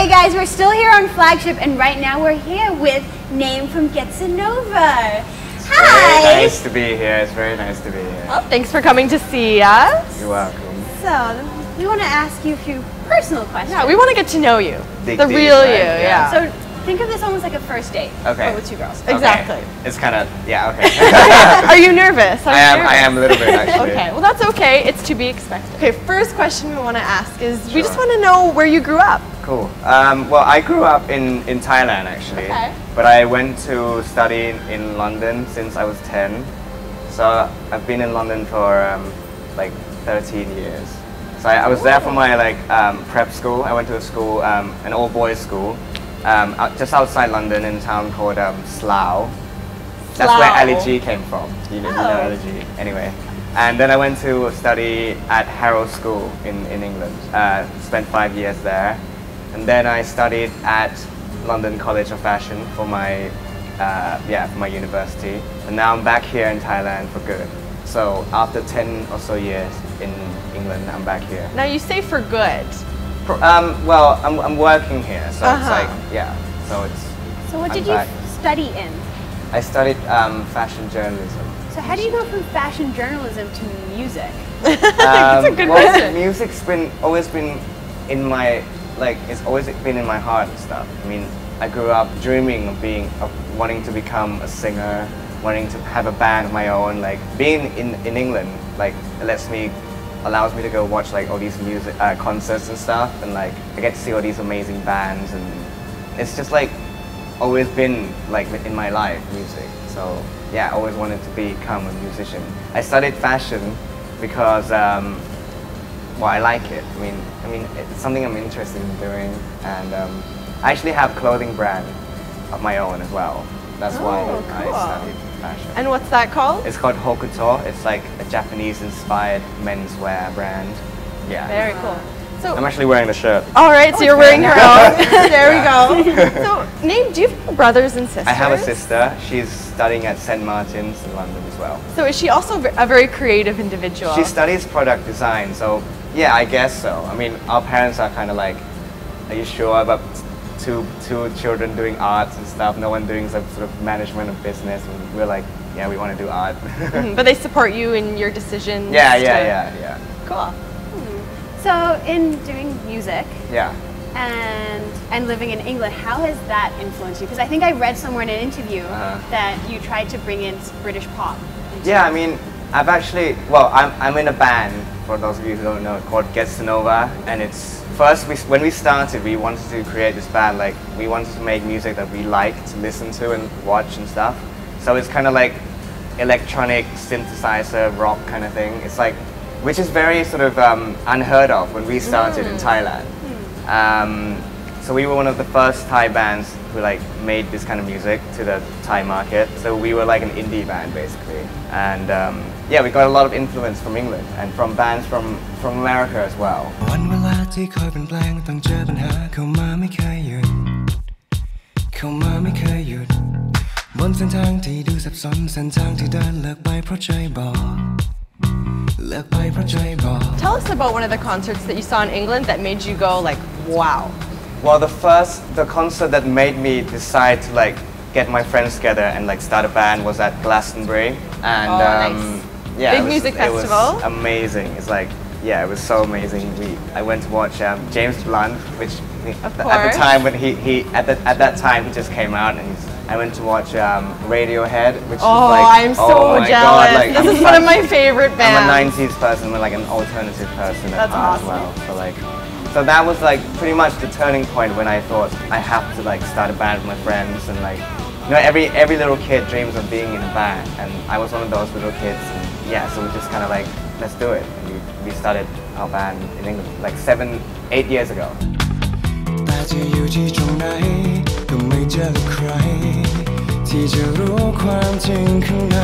Hey guys, we're still here on Flagship, and right now we're here with Name from Getsnova. Hi! Very nice to be here. It's very nice to be here. Well, thanks for coming to see us. You're welcome. So, we want to ask you a few personal questions. Yeah, we want to get to know you. Dig the deep, real right? you, Yeah. yeah. So, think of this almost like a first date. Okay. But with two girls. Exactly. Okay. It's kind of, yeah, okay. Are you nervous? I am a little bit actually. Okay, well that's okay. It's to be expected. Okay, first question we want to ask is, we just want to know where you grew up. Cool. Well, I grew up in Thailand actually. Okay. But I went to study in London since I was 10. So I've been in London for like 13 years. So I was there for my like prep school. I went to a school, an all boys school, just outside London in a town called Slough. That's where Ali G came from. You know Ali G. Anyway. And then I went to study at Harrow School in England. Spent 5 years there. And then I studied at London College of Fashion for my for my university. And now I'm back here in Thailand for good. So after 10 or so years in England, I'm back here. Now you say for good. Well, I'm working here, so it's like, yeah. So it's. So what did you study in? I studied fashion journalism. So how do you go from fashion journalism to music? That's a good question. Music's always been in my, it's always been in my heart and stuff. I mean, I grew up dreaming of wanting to become a singer, wanting to have a band of my own. Like being in England, allows me to go watch like all these music concerts and stuff, and like I get to see all these amazing bands, and it's just like always been like in my life, music. So yeah, I always wanted to become a musician. I studied fashion because well, I like it. I mean, it's something I'm interested in doing, and I actually have a clothing brand of my own as well. That's why I studied fashion. And what's that called? It's called Hokuto. It's like a Japanese-inspired menswear brand. Yeah. Very cool. So I'm actually wearing the shirt. all right, so you're wearing your own. There we go. So, Name, do you have brothers and sisters? I have a sister. She's studying at St. Martin's in London as well. So is she also a very creative individual? She studies product design, so yeah, I guess so. I mean, our parents are kind of like, are you sure about two children doing arts and stuff, no one doing some sort of management of business, and we're like, yeah, we want to do art. But they support you in your decisions? Yeah. Cool. So in doing music Yeah. and living in England, how has that influenced you? Because I think I read somewhere in an interview that you tried to bring in British pop. Yeah, I mean, I've actually, well, I'm in a band, for those of you who don't know, called Getsnova, and it's, when we started, we wanted to create this band, like, we wanted to make music that we like to listen to and watch and stuff. So it's kind of like electronic synthesizer rock kind of thing. It's like, which is very sort of unheard of when we started in Thailand. So we were one of the first Thai bands who like made this kind of music to the Thai market. So we were like an indie band basically. And yeah, we got a lot of influence from England and from bands from America as well. วันเวลาที่คอยเปลี่ยนแปลงต้องเจอปัญหาเข้ามาไม่เคยหยุดเข้ามาไม่เคยหยุดบนเส้นทางที่ดูสับสนเส้นทางที่เดินเลิกไปเพราะใจบอกเลิกไปเพราะใจบอก Tell us about one of the concerts that you saw in England that made you go like, wow. Well, the concert that made me decide to like get my friends together and like start a band was at Glastonbury, and nice. Yeah, Big music festival. It was amazing. It's like, yeah, it was so amazing. I went to watch James Blunt, which at the time when at that time he just came out, and I went to watch Radiohead, which is like, I'm so jealous. God, like, this is one of my favorite bands. I'm a 90s person, like an alternative person at heart as well. So that was like pretty much the turning point when I thought I have to like start a band with my friends, and like, you know, every little kid dreams of being in a band, and I was one of those little kids, and yeah, so we just kind of like, let's do it. And we started our band in England like 7-8 years ago. แต่จะอยู่ที่ตรงไหนก็ไม่เจอใครที่จะรู้ความจริงข้างใน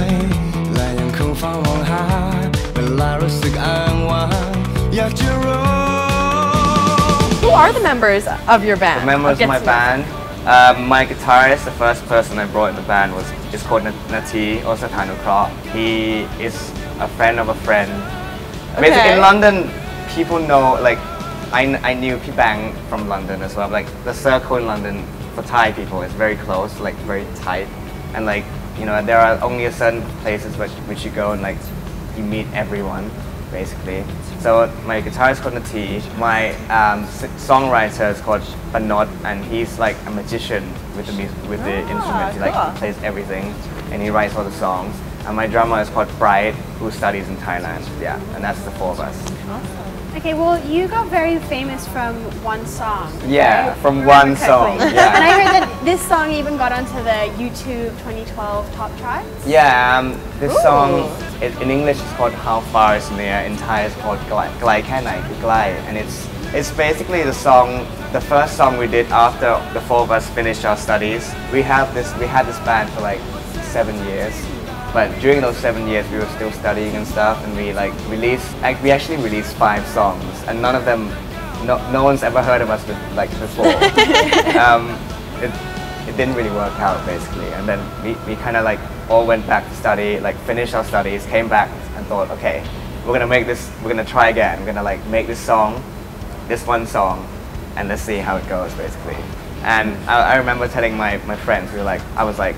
และยังคงเฝ้ามองหาเวลารู้สึกอ้างว้างอยากจะรู้ Who are the members of your band? The members of my band, my guitarist, the first person I brought in the band is called Nati, also Tanukra. He is a friend of a friend. Basically in London, people know, like, I knew Bang from London as well. Like the circle in London for Thai people is very close, like very tight, and like there are only a certain places which you go and like you meet everyone basically. So my guitarist is called Nati, my songwriter is called Panot, and he's like a magician with the instrument. He like plays everything, and he writes all the songs. And my drummer is called Bright, who studies in Thailand. Yeah, and that's the 4 of us. Okay, well, you got very famous from one song. Yeah, from one song. Yeah. And I heard that this song even got onto the YouTube 2012 top charts. Yeah, this song in English is called How Far Is Near. In Thai it's called Glai Khai Nai, Glai, and it's basically the first song we did after the 4 of us finished our studies. We had this band for like 7 years. But during those 7 years, we were still studying and stuff, and we actually released 5 songs, and none of them, no one's ever heard of us before. It didn't really work out basically, and then we kind of like all went back to study, like finished our studies, came back and thought, okay, we're gonna try again. We're gonna like make this one song, and let's see how it goes basically. And I remember telling my friends, I was like,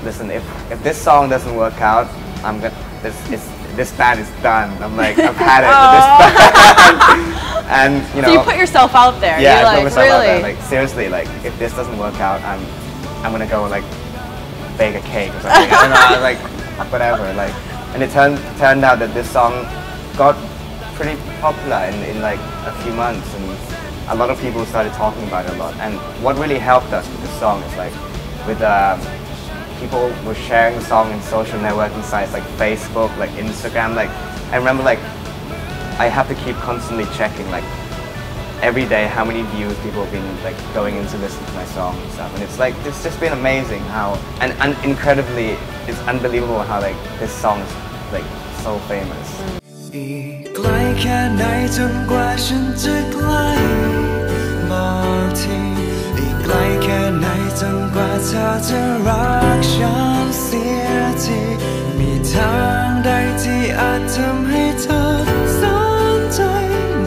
listen, if this song doesn't work out, this band is done. I'm like, I've had it with this band. And So you put yourself out there. Yeah, You're I put myself out there. really? Like seriously, like if this doesn't work out, I'm gonna go like bake a cake or something. I don't know, like whatever. Like, and it turned out that this song got pretty popular in like a few months, and a lot of people started talking about it a lot. And what really helped us with this song is like with people were sharing the song in social networking sites like Facebook, like Instagram. Like I remember, like I have to keep constantly checking, like every day, how many views people have been like going in to listen to my song and stuff. And it's just been amazing how, and incredibly, it's unbelievable how like this song is like so famous. อีกไกลแค่ไหนจนกว่าฉันจะใกล้บอกทีอีกไกลแค่ไหนจนกว่าเธอจะรักฉันเสียทีมีทางใดที่อาจทำให้เธอสนใจ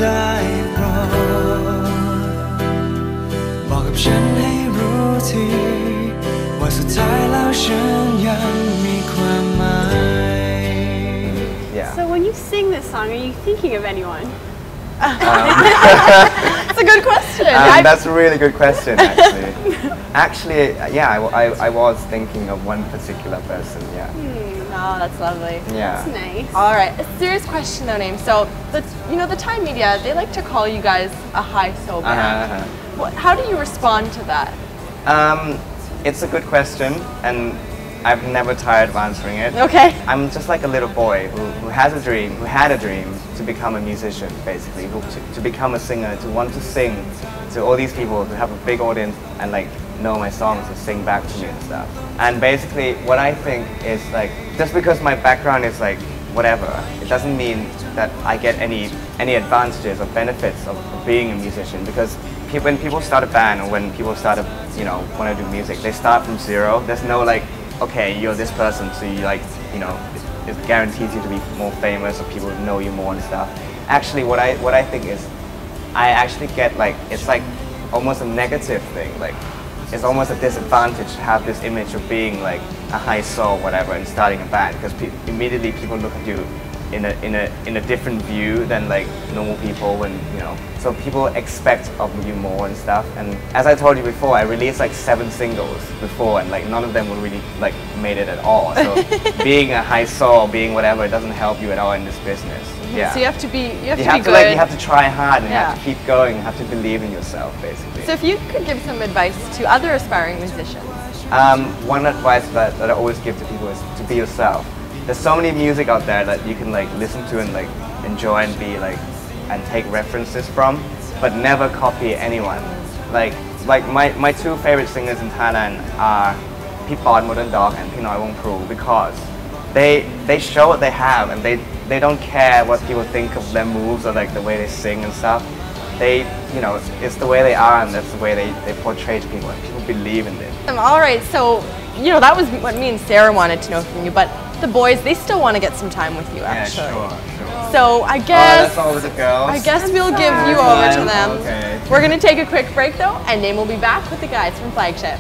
ได้โปรดบอกกับฉันให้รู้ทีว่าสุดท้ายแล้วฉันยังมีความหมาย Yeah. So when you sing this song, are you thinking of anyone? That's a good question. That's a really good question, actually. Actually, yeah, I was thinking of one particular person, yeah. Oh, that's lovely. Yeah. That's nice. All right, a serious question though, Name. So, the Thai media, they like to call you guys a high soul band. How do you respond to that? It's a good question, and I've never tired of answering it. Okay. I'm just like a little boy who had a dream to become a musician, basically, to become a singer, to want to sing to all these people, to have a big audience and like know my songs and sing back to me and stuff. And basically what I think is like, just because my background is like whatever, it doesn't mean that I get any advantages or benefits of being a musician, because when people start a band or when people start to, want to do music, they start from zero. There's no like, okay, you're this person, so you like, it guarantees you to be more famous or people know you more and stuff. Actually, what I think is, I actually get like, it's like almost a negative thing. Like, it's almost a disadvantage to have this image of being like a high soul, whatever, and starting a band, because immediately people look at you in a different view than like normal people when, so people expect of you more and stuff. And as I told you before, I released like 7 singles before, and like none of them were really like made it at all. So being a high soul, being whatever, it doesn't help you at all in this business. Yeah. So you have to be good. Like, you have to try hard and you have to keep going, you have to believe in yourself, basically. So if you could give some advice to other aspiring musicians. One advice that I always give to people is to be yourself. There's so many music out there that you can like listen to and like enjoy and be like and take references from, but never copy anyone. Like my 2 favorite singers in Thailand are Pipon Modern Dog and Pinoy Wong Pru, because they show what they have and they don't care what people think of their moves or like the way they sing and stuff. They, it's the way they are, and that's the way they portray to people, and people believe in it. All right, so that was what me and Sarah wanted to know from you, but the boys, they still want to get some time with you, actually. Yeah, sure. So I Oh, guess that's all with the girls. I guess we'll give you over to them. Okay. We're gonna take a quick break though, and then we'll be back with the guys from Flagship.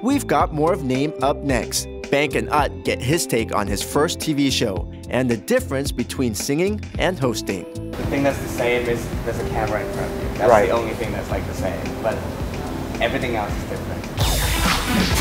We've got more of Name up next. Bank and Ut get his take on his first TV show and the difference between singing and hosting. The thing that's the same is there's a camera in front of you. That's Right. the only thing that's like the same, but everything else is different.